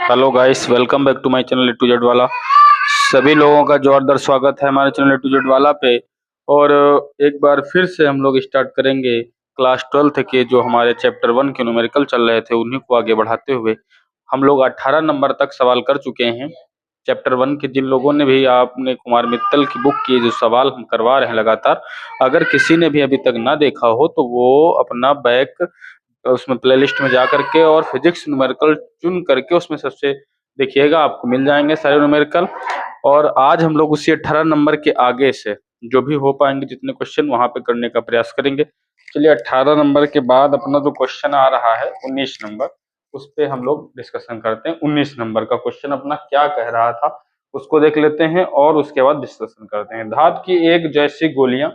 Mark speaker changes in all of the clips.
Speaker 1: Hello guys, welcome back to my channel A to Z वाला। सभी लोगों का जोरदार स्वागत है हमारे चैनल ए टू जेड वाला पे। और एक बार फिर से हम लोग स्टार्ट करेंगे क्लास 12th के जो हमारे चैप्टर 1 के न्यूमेरिकल चल रहे थे उन्हीं को आगे बढ़ाते हुए। हम लोग 18 नंबर तक सवाल कर चुके हैं चैप्टर 1 के। जिन लोगों ने भी आपने कुमार मित्तल की बुक की जो सवाल हम करवा रहे हैं लगातार, अगर किसी ने भी अभी तक ना देखा हो तो वो अपना बैक उसमें प्लेलिस्ट में जा करके और फिजिक्स न्यूमेरिकल चुन करके उसमें सबसे देखिएगा, आपको मिल जाएंगे सारे न्यूमेरिकल। और आज हम लोग उसी 18 नंबर के आगे से जो भी हो पाएंगे जितने क्वेश्चन वहां पे करने का प्रयास करेंगे। चलिए 18 नंबर के बाद अपना जो क्वेश्चन आ रहा है 19 नंबर, उस पे हम लोग डिस्कशन करते हैं। 19 नंबर का क्वेश्चन अपना क्या कह रहा था उसको देख लेते हैं और उसके बाद डिस्कशन करते हैं। धातु की एक जैसी गोलियां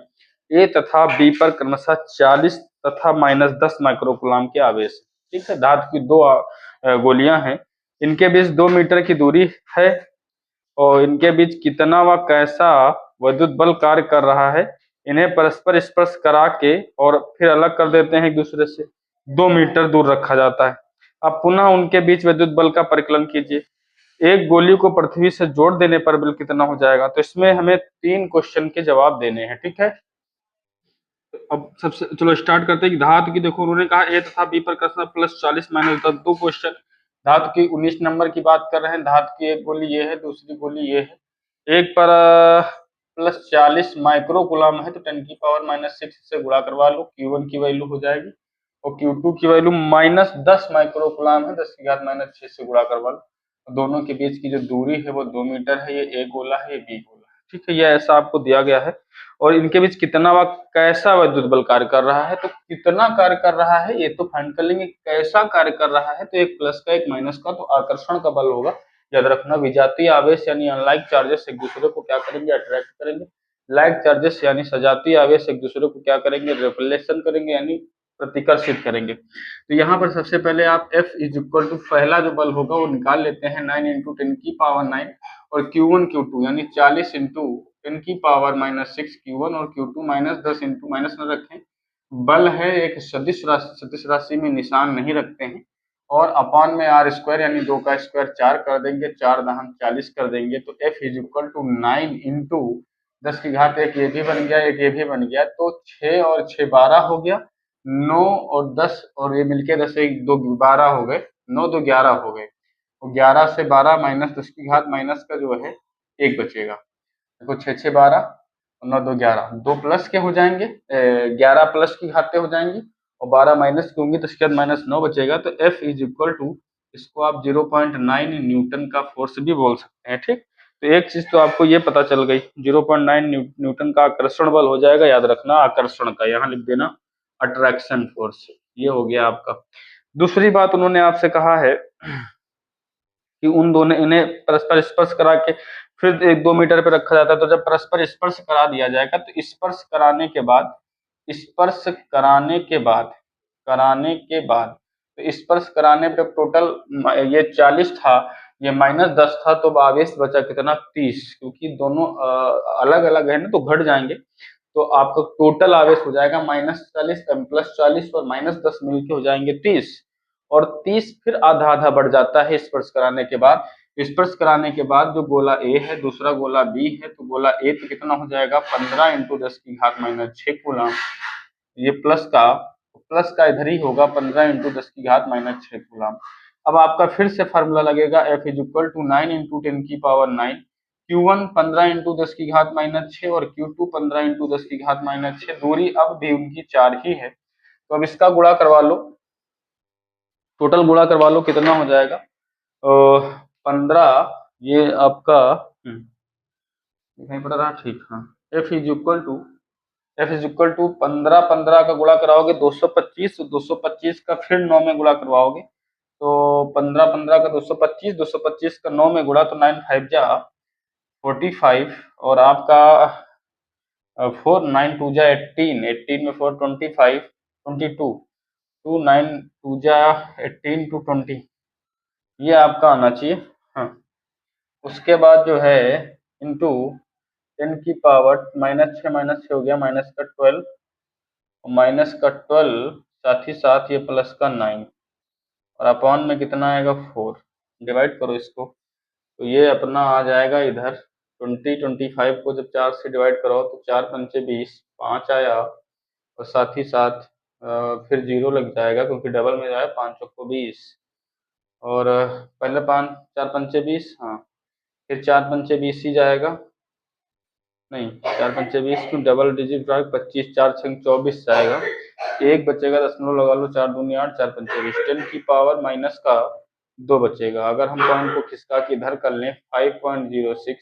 Speaker 1: ए तथा बी पर क्रमशः 40 तथा -10 माइक्रोकुलाम के आवेश, ठीक है। धातु की दो गोलियां हैं, इनके बीच 2 मीटर की दूरी है और इनके बीच कितना व कैसा विद्युत बल कार्य कर रहा है। इन्हें परस्पर स्पर्श करा के और फिर अलग कर देते हैं एक दूसरे से, 2 मीटर दूर रखा जाता है। अब पुनः उनके बीच विद्युत बल का परिकलन कीजिए। एक गोली को पृथ्वी से जोड़ देने पर बल कितना हो जाएगा। तो इसमें हमें 3 क्वेश्चन के जवाब देने हैं, ठीक है। अब सबसे चलो स्टार्ट करते हैं कि धातु की, देखो उन्होंने कहा ए तथा बी पर कसना +40 -10, दो क्वेश्चन। धातु की 19 नंबर की बात कर रहे हैं। धातु की एक गोली ये है, दूसरी गोली ये है। एक पर +40 माइक्रोकुलाम है तो 10⁻⁻6 से गुणा करवा लो, Q1 की वैल्यू हो जाएगी। और Q2 की वैल्यू -10 माइक्रोकुलाम है, 10⁻⁻6 से गुणा करवा लो। दोनों के बीच की जो दूरी है वो 2 मीटर है। ये ए गोला है, ये बी गोला है, ठीक है। ये ऐसा आपको दिया गया है। और इनके बीच कितना व कैसा विद्युत बल कार्य कर रहा है। तो कितना कार्य कर रहा है ये तो फाइंड कर लेंगे, कैसा कार्य कर रहा है तो एक प्लस का एक माइनस का, तो आकर्षण का बल होगा। याद रखना, विजातीय आवेश यानी अनलाइक चार्जेस एक दूसरे को क्या करेंगे, अट्रैक्ट करेंगे। लाइक चार्जेस यानी सजातीय आवेश एक दूसरे को क्या करेंगे, रिपलेशन करेंगे यानी प्रतिकर्षित करेंगे। तो यहाँ पर सबसे पहले आप F इज इक्वल टू पहला जो बल होगा वो निकाल लेते हैं, 9 × 10⁻⁹ और Q1 Q2 यानी 40 × 10⁻⁻6 Q1 और Q2 -10 × माइनस न रखें। बल है एक सदिश राशि में निशान नहीं रखते हैं। और अपॉन में r² यानी 2 का स्क्वायर 4 कर देंगे, 4 दहम 40 कर देंगे। तो F इज इक्वल टू 9 × 10⁻1 ये भी बन गया, एक ये भी बन गया। तो 6 और 6 12 हो गया, 9 और 10 और ये मिलके 10 1 2 12 हो गए, 9 2 11 हो गए। तो 11 से 12 -10⁻⁻ माइनस का जो है 1 बचेगा। देखो 6 6 12 और 9 2 11, 2 प्लस के हो जाएंगे, 11 प्लस की घातें हो जाएंगी और 12 माइनस की होंगी, तो इसके बाद -9 बचेगा। तो F इज इक्वल टू, इसको आप 0.9 न्यूटन का फोर्स भी बोल सकते हैं, ठीक। तो एक चीज तो आपको ये पता चल गई, 0.9 न्यूटन का आकर्षण बल हो जाएगा। याद रखना आकर्षण का, यहाँ लिख देना अट्रैक्शन फोर्स। ये हो गया आपका। दूसरी बात उन्होंने आपसे कहा है कि उन दोनों इन्हें परस्पर स्पर्श करा के फिर 1-2 मीटर पे रखा जाता है। तो जब परस्पर स्पर्श करा दिया जाएगा तो स्पर्श कराने के बाद स्पर्श कराने के बाद कराने के बाद तो स्पर्श कराने पे टोटल ये 40 था, ये -10 था, तो आवेश बचा कितना 30, क्योंकि दोनों अलग अलग है ना तो घट जाएंगे। तो आपका टोटल आवेश हो जाएगा -40 +40 और -10 मिलके हो जाएंगे 30। और 30 फिर आधा आधा बढ़ जाता है स्पर्श कराने के बाद। स्पर्श कराने के बाद जो गोला ए है, दूसरा गोला बी है, तो गोला ए तो कितना हो जाएगा 15 × 10⁻⁻6 कूलम। ये प्लस का इधर ही होगा, 15 × 10⁻⁻6 कूलम। अब आपका फिर से फार्मूला लगेगा, F is equal to 9 × 10⁻⁹ Q1 15 × 10⁻⁻6 और Q2 15 × 10⁻⁻6। दूरी अब भी उनकी 4 ही है। तो अब इसका गुणा करवा लो, टोटल गुणा करवा लो, कितना हो जाएगा 15। ये आपका दिखाई पड़ रहा, ठीक। हाँ, F इज इक्वल टू 15 15 का गुणा कराओगे 225, 225 का फिर 9 में गुणा करवाओगे तो 15 15 का 225, 225 का 9 में गुणा तो 9 5 जा 45 और आपका 4 9 2 जा 18, 18 में 4 25 22, 2 9 2 जा 18 to 20, ये आपका आना चाहिए। हाँ, उसके बाद जो है इंटू 10⁻⁻6 -6 हो गया, -12 -12 साथ ही साथ ये प्लस का 9 और अपॉन में कितना आएगा 4। डिवाइड करो इसको, तो ये अपना आ जाएगा इधर 25 को जब 4 से डिवाइड करो तो 4 पंचे 20, 5 आया, और साथ ही साथ फिर जीरो लग जाएगा क्योंकि डबल में जाए 5 चौको 20, और पहले 5 4 पंचे 20, हाँ, फिर 4 पंचे 20 ही जाएगा, नहीं 4 पंचे 20 क्यों, डबल डिजिट का 25, 4 छंग 24 जाएगा, एक बचेगा, दशमलव लगा लो, 4 दूनी 8, 4 पंचे 20, 10 की पावर माइनस का 2 बचेगा। अगर हम पॉइंट को खिसका के इधर कर लें 5.06,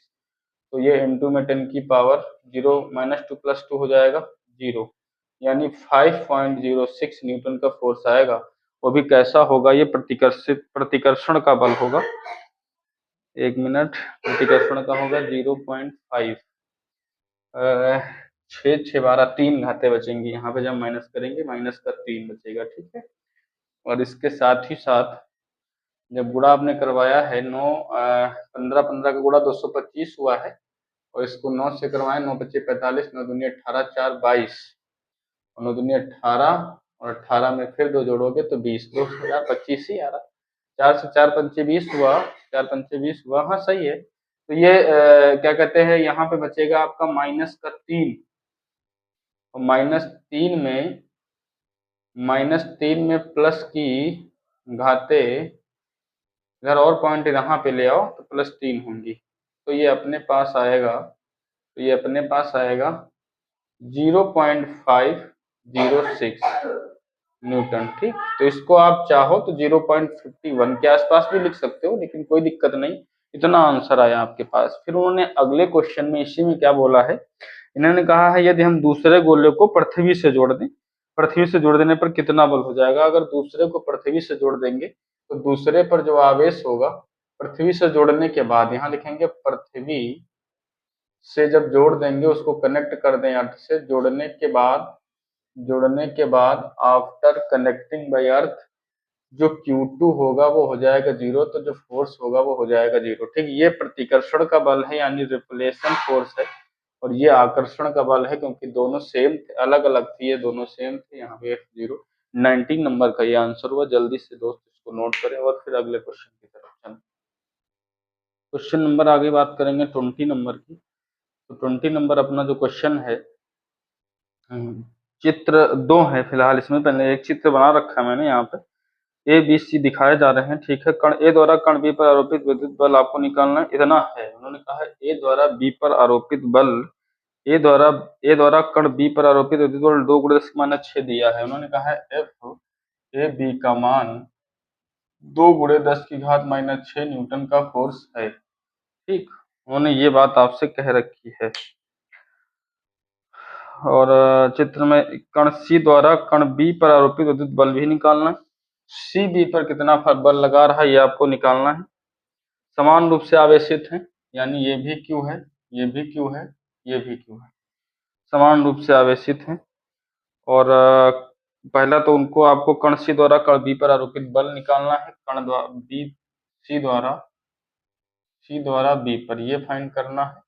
Speaker 1: तो ये m2 में 10 की पावर 0 -2 + 2 हो जाएगा 0, यानी 5.06 न्यूटन का फोर्स आएगा। वो भी कैसा होगा, ये प्रतिकर्षण का बल होगा। एक मिनट, प्रतिकर्षण का होगा 0.5, 6 6 12 3 घाते बचेंगी यहाँ पे, जब माइनस करेंगे माइनस का 3 बचेगा, ठीक है। और इसके साथ ही साथ जब गुणा आपने करवाया है 9 15 15 का गुणा 225 हुआ है, और इसको 9 से करवाएं, 9 बच्चे 45, 9 दूनी 18, 4 22, और 9 दूनी 18, और 18 में फिर 2 जोड़ोगे तो 20, 2025 ही आ रहा। 4 से 4 पंचे 20 हुआ, 4 पंचे 20 हुआ, हाँ सही है। तो ये क्या कहते हैं, यहाँ पे बचेगा आपका -3, और -3 में प्लस की घाते, इधर और पॉइंट यहाँ पे ले आओ तो +3 होंगी, तो ये अपने पास आएगा, 0.506 न्यूटन, ठीक। तो इसको आप चाहो तो 0.51 के आसपास भी लिख सकते हो, लेकिन कोई दिक्कत नहीं, इतना आंसर आया आपके पास। फिर उन्होंने अगले क्वेश्चन में इसी में क्या बोला है, इन्होंने कहा है यदि हम दूसरे गोले को पृथ्वी से जोड़ दें, पृथ्वी से जोड़ देने पर कितना बल हो जाएगा। अगर दूसरे को पृथ्वी से जोड़ देंगे तो दूसरे पर जो आवेश होगा, पृथ्वी से जोड़ने के बाद, यहाँ लिखेंगे पृथ्वी से जब जोड़ देंगे, उसको कनेक्ट कर दें अर्थ से, जोड़ने के बाद आफ्टर कनेक्टिंग बाय अर्थ, जो Q2 होगा वो हो जाएगा 0, तो जो फोर्स होगा वो हो जाएगा 0, ठीक। ये प्रतिकर्षण का बल है, यानी रिपलेशन फोर्स है, और ये आकर्षण का बल है, क्योंकि दोनों सेम थे, अलग अलग थे, ये दोनों सेम थे। यहाँ पे F0 19 नंबर का ये आंसर हुआ। जल्दी से दोस्त इसको नोट करें और फिर अगले क्वेश्चन की तरफ चलें। क्वेश्चन नंबर आगे बात करेंगे 20 नंबर की। तो 20 नंबर अपना जो क्वेश्चन है, चित्र 2 है फिलहाल इसमें, पहले एक चित्र बना रखा है मैंने यहाँ पे, ए बी सी दिखाए जा रहे हैं, ठीक है। कण ए द्वारा कण बी पर आरोपित विद्युत बल आपको निकालना है, इतना है। उन्होंने कहा है ए द्वारा बी पर आरोपित बल, ए द्वारा कण बी पर आरोपित विद्युत बल 2 × 10⁻6 दिया है। उन्होंने कहा है एफ ए बी का मान 2 × 10⁻6 न्यूटन का फोर्स है, ठीक। उन्होंने ये बात आपसे कह रखी है। और चित्र में कण सी द्वारा कण बी पर आरोपित विद्युत बल भी निकालना है। सी बी पर कितना बल लगा रहा है ये आपको निकालना है। समान रूप से आवेशित हैं, यानी ये भी क्यू है, ये भी क्यू है, ये भी क्यू है, समान रूप से आवेशित हैं। और पहला तो उनको आपको कण सी द्वारा कण बी पर आरोपित बल निकालना है, कण बी सी द्वारा बी पर, ये फाइंड करना है।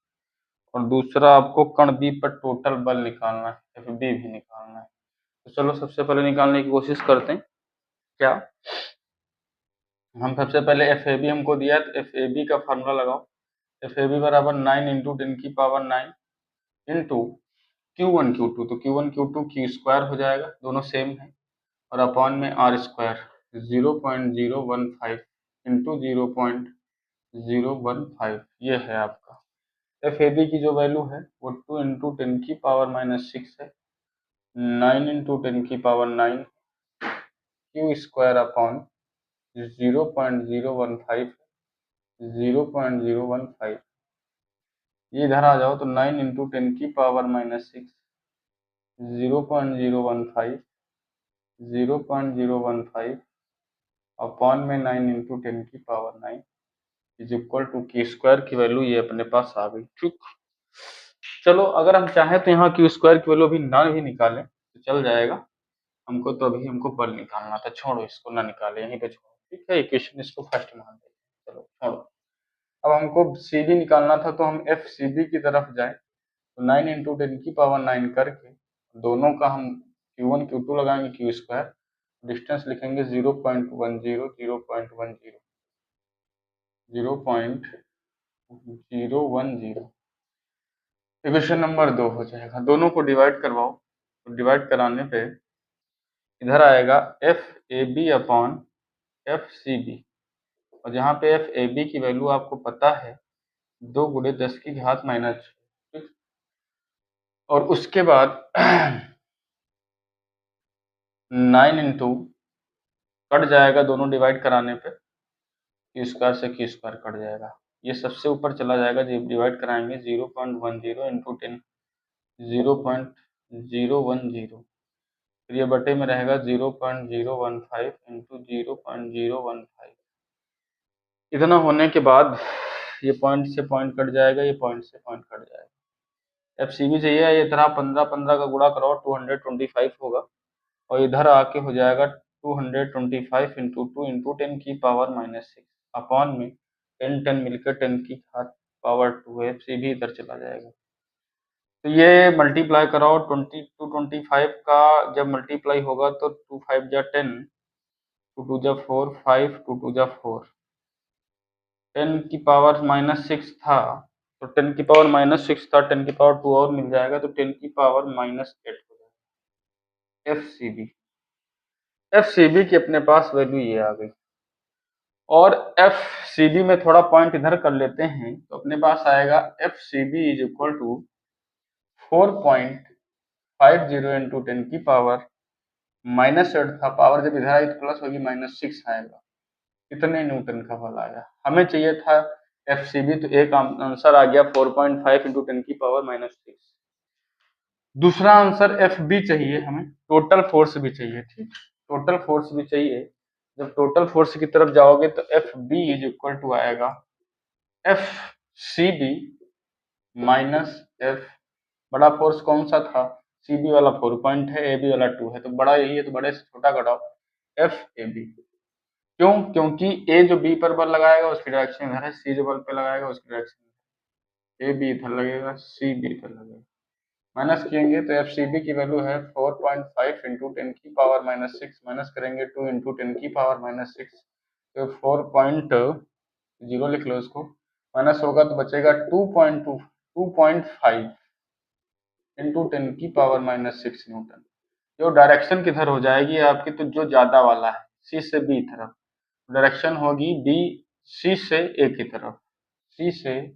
Speaker 1: और दूसरा आपको कण बी पर टोटल बल निकालना है, एफ बी भी निकालना है। तो चलो सबसे पहले निकालने की कोशिश करते हैं। क्या हम सबसे पहले एफ ए बी हमको दिया है, तो एफ ए बी का फार्मूला लगाओ। एफ ए बी बराबर 9 × 10⁻9 इंटू Q1 Q2, तो Q1 Q2 Q स्क्वायर हो जाएगा, दोनों सेम है, और अपॉन में R स्क्वायर 0.015 इंटू 0.015, ये है आपका एफ ए बी की जो वैल्यू है वो 2 × 10⁻6 है, 9 × 10⁻9 Q स्क्वायर अपॉन 0.015, 0.015, ये इधर आ जाओ तो 9 × 10⁻6, 0.015, 0.015 अपॉन में 9 × 10⁻9 is equal to Q square की वैल्यू ये अपने पास आ गई, ठीक। चलो अगर हम चाहें तो यहाँ Q स्क्वायर की वैल्यू अभी ना भी निकालें तो चल जाएगा, हमको तो अभी हमको बल निकालना था, छोड़ो इसको ना निकाले, यहीं पे छोड़ो, ठीक है। इक्वेशन इसको फर्स्ट मान देते, चलो छोड़ो। अब हमको सी बी निकालना था, तो हम एफ सी बी की तरफ जाए, तो 9 × 10⁻9 करके दोनों का हम Q1 Q2 लगाएंगे, Q स्क्वायर, डिस्टेंस लिखेंगे 0.10, 0.10, 0.010। इक्वेशन नंबर 2 हो जाएगा। दोनों को डिवाइड करवाओ, तो डिवाइड कराने पे इधर आएगा F A B upon F C B, और जहाँ पे एफ ए बी की वैल्यू आपको पता है 2 × 10⁻⁻⁶, और उसके बाद 9 इंटू कट जाएगा दोनों डिवाइड कराने पे, क्यू स्क्वायर से क्यू स्क्वायर कट जाएगा, ये सबसे ऊपर चला जाएगा। जब डिवाइड कराएंगे 0.10 इंटू 10 0.010, फिर ये बटे में रहेगा 0.015 इंटू 0.015। इतना होने के बाद ये पॉइंट से पॉइंट कट जाएगा, ये पॉइंट से पॉइंट कट जाएगा। एफ सी बी चाहिए, ये तरह 15 का गुणा करो 225 होगा, और इधर आके हो जाएगा 225 इंटू 2 इंटू 10⁻⁻⁶ अपॉन में 10 मिलकर 10⁻², एफ सी बी इधर चला जाएगा। तो ये मल्टीप्लाई कराओ 22 25 का, जब मल्टीप्लाई होगा तो 2 5 जा 10, 2 2 जा 4, 5 2 2 जा 4, 10⁻⁻⁶ था, तो 10⁻⁻⁶ था, 10⁻2 और मिल जाएगा, तो 10⁻�8 हो जाएगा F C B. F C B की अपने पास वैल्यू ये आ गई, और एफ सी बी में थोड़ा पॉइंट इधर कर लेते हैं, तो अपने पास आएगा F C B is equal to 4.50 into 10⁻⁻⁸ था, पावर जब इधर आई तो प्लस होगी -6 आएगा, कितने न्यूटन का बल आया। हमें चाहिए था एफ सी बी, तो एक आंसर आ गया 4.5 इंटू 10⁻⁻⁶। दूसरा आंसर एफ बी चाहिए, हमें टोटल फोर्स भी चाहिए, ठीक, टोटल फोर्स भी चाहिए। जब टोटल फोर्स की तरफ जाओगे तो F B is equal to आएगा F C B minus F, बड़ा फोर्स कौन सा था, सी बी वाला 4 पॉइंट है, ए बी वाला 2 है, तो बड़ा यही है, तो बड़े से छोटा घटाओ एफ ए बी। क्यों? क्योंकि ए जो बी पर बल लगाएगा उसकी डायरेक्शन इधर है, सी जो बल पे लगाएगा उसकी डायरेक्शन, ए बी इधर लगेगा, सी बी इधर लगेगा। माइनस करेंगे तो एफ सी बी की वैल्यू है 4.5 इंटू 10⁻⁻⁶, माइनस करेंगे 2 इंटू 10⁻⁻⁶, तो 4.0 लिख लो इसको, माइनस होगा तो बचेगा 2.5 इंटू 10⁻⁻⁶ न्यूटन। जो डायरेक्शन किधर हो जाएगी आपकी, तो जो ज्यादा वाला है सी से बी तरफ, डायरेक्शन होगी बी सी से ए की तरफ, सी से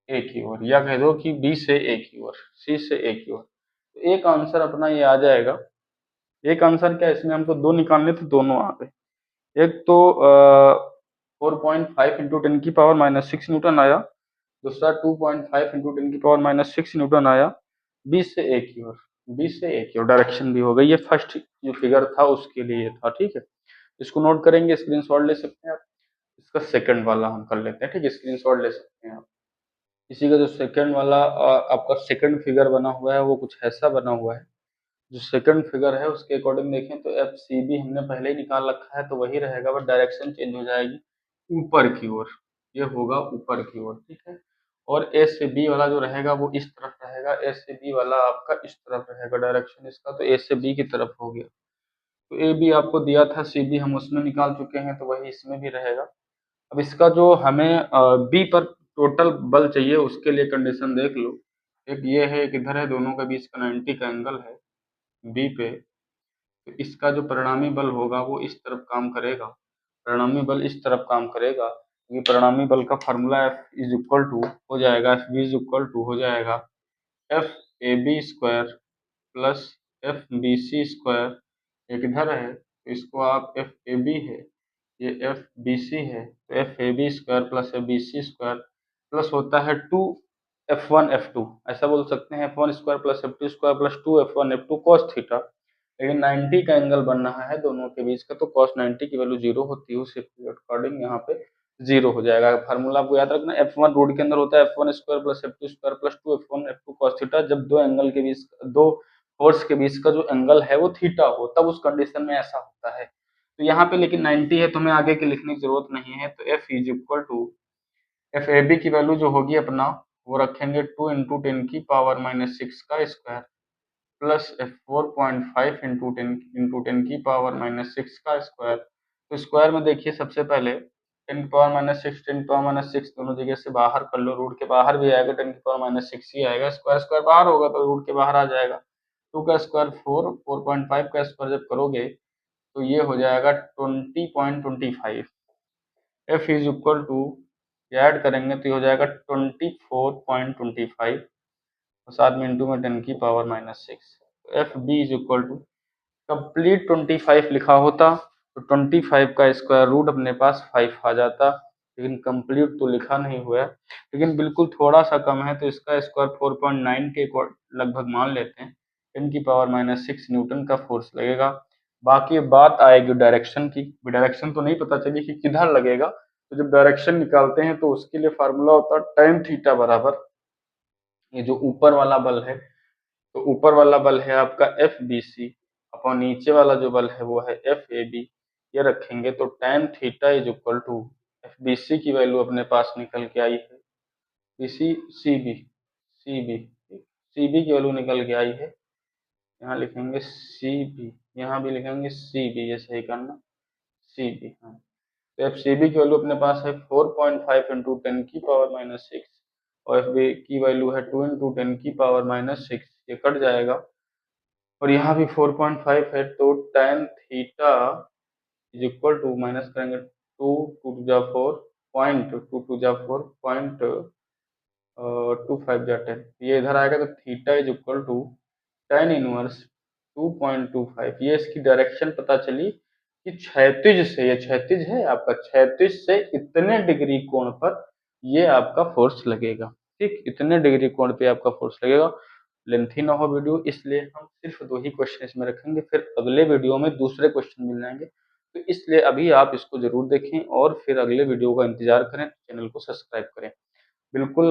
Speaker 1: ए की ओर, या कह दो कि बी से ए की ओर, सी से ए की ओर। तो एक आंसर अपना ये आ जाएगा। एक आंसर क्या, इसमें हमको दो निकालने थे, दोनों आ गए। एक तो 4.5 इंटू 10⁻⁻⁶ न्यूटन आया, दूसरा 2.5 इंटू 10⁻⁻⁶ न्यूटन आया, बी से ए की ओर, बी से ए की ओर डायरेक्शन भी हो गई। ये फर्स्ट जो फिगर था उसके लिए था, ठीक है, इसको नोट करेंगे, स्क्रीनशॉट ले सकते हैं आप। इसका सेकंड वाला हम कर लेते हैं, ठीक है, स्क्रीनशॉट ले सकते हैं आप। इसी का जो सेकंड वाला आपका सेकंड फिगर बना हुआ है वो कुछ ऐसा बना हुआ है। जो सेकंड फिगर है उसके अकॉर्डिंग देखें तो एफ सी बी हमने पहले ही निकाल रखा है, तो वही रहेगा, बट डायरेक्शन चेंज हो जाएगी ऊपर की ओर, ये होगा ऊपर की ओर, ठीक है। और ए से बी वाला जो रहेगा वो इस तरफ रहेगा, ए से बी वाला आपका इस तरफ रहेगा, डायरेक्शन इसका तो ए से बी की तरफ हो गया। तो ए बी आपको दिया था, सी बी हम उसमें निकाल चुके हैं, तो वही इसमें भी रहेगा। अब इसका जो हमें बी पर टोटल बल चाहिए, उसके लिए कंडीशन देख लो। एक ये है, एक इधर है, दोनों के बीच का 90 का एंगल है बी पे, तो इसका जो परिणामी बल होगा वो इस तरफ काम करेगा, परिणामी बल इस तरफ काम करेगा। ये परिणामी बल का formula F is equal to हो जाएगा, F B is equal to हो जाएगा F A B square plus F B C square. एक इधर है तो इसको आप एफ ए बी है, ये एफ बी सी है, तो F A B square plus F B C square plus होता है 2 एफ वन एफ टू, ऐसा बोल सकते हैं, F one square plus F two square plus 2 F one F two cos theta. लेकिन 90 का एंगल बन रहा है दोनों के बीच का, तो कॉस 90 की वैल्यू 0 होती है, उसी के अकॉर्डिंग यहाँ पे 0 हो जाएगा। फार्मूला आपको याद रखना, एफ वन रूट के अंदर होता है F one square plus F two square plus 2 F one F two cos theta. जब दो एंगल के बीच, दो फोर्स के बीच का जो एंगल है वो थीटा हो, तब उस कंडीशन में ऐसा होता है। तो यहाँ पे लेकिन 90 है, तो हमें आगे की लिखने की जरूरत नहीं है, तो F is equal to F A B की वैल्यू जो होगी अपना वो रखेंगे 2 इंटू 10⁻⁻⁶ का स्क्वायर प्लस एफ 4.5 इंटू 10⁻⁻⁶ का स्क्वायर। तो स्क्वायर में देखिए सबसे पहले 10⁻⁶, 10⁻⁶ दोनों जगह से बाहर कर लो, रूट के बाहर भी आएगा 10⁻⁶ ही आएगा, स्क्वायर स्क्वायर बाहर होगा तो रूट के बाहर आ जाएगा। 2 का स्क्वायर 4, 4.5 का स्क्वायर जब करोगे तो ये हो जाएगा 20.25। f is equal to, add करेंगे तो ये हो जाएगा 24.25 और साथ में इंटू में 10⁻⁶। F B is equal to, complete 25 लिखा होता तो 25 का स्क्वायर रूट अपने पास 5 आ जाता, लेकिन कंप्लीट तो लिखा नहीं हुआ है, लेकिन बिल्कुल थोड़ा सा कम है तो इसका स्क्वायर 4.9 के लगभग मान लेते हैं। 10⁻⁶ न्यूटन का फोर्स लगेगा। बाकी बात आएगी डायरेक्शन की, डायरेक्शन तो नहीं पता चली कि किधर लगेगा, तो जब डायरेक्शन निकालते हैं तो उसके लिए फार्मूला होता है tan थीटा बराबर, ये जो ऊपर वाला बल है, तो ऊपर वाला बल है आपका एफ बी सी अपॉन नीचे वाला जो बल है वो है एफ ए बी। ये रखेंगे तो tan theta is equal to, F B C की वैल्यू अपने पास निकल के आई है, B C C B, C B C B की वैल्यू निकल के आई है, यहाँ लिखेंगे सी बी, यहाँ भी लिखेंगे सी बी, ये सही करना, सी बी। हाँ, तो एफ सी बी की वैल्यू अपने पास है 4.5 इंटू 10⁻⁶, और एफ बी की वैल्यू है 2 इंटू 10⁻�6, ये कट जाएगा और यहाँ भी 4.5 है, तो tan theta is equal to, minus करेंगे 2 2 जा 4 पॉइंट 2 2 जा 4 पॉइंट 2 5 जा 10, ये इधर आएगा तो theta is equal to tan inverse 2.25। ये इसकी डायरेक्शन पता चली कि क्षैतिज से, ये क्षैतिज है आपका, क्षैतिज से इतने डिग्री कोण पर ये आपका फोर्स लगेगा। ठीक, इतने डिग्री कोण पे आपका फोर्स लगेगा। लेंथी ना हो वीडियो, इसलिए हम सिर्फ 2 ही क्वेश्चन इसमें रखेंगे, फिर अगले वीडियो में दूसरे क्वेश्चन मिल जाएंगे, तो इसलिए अभी आप इसको जरूर देखें और फिर अगले वीडियो का इंतजार करें, चैनल को सब्सक्राइब करें। बिल्कुल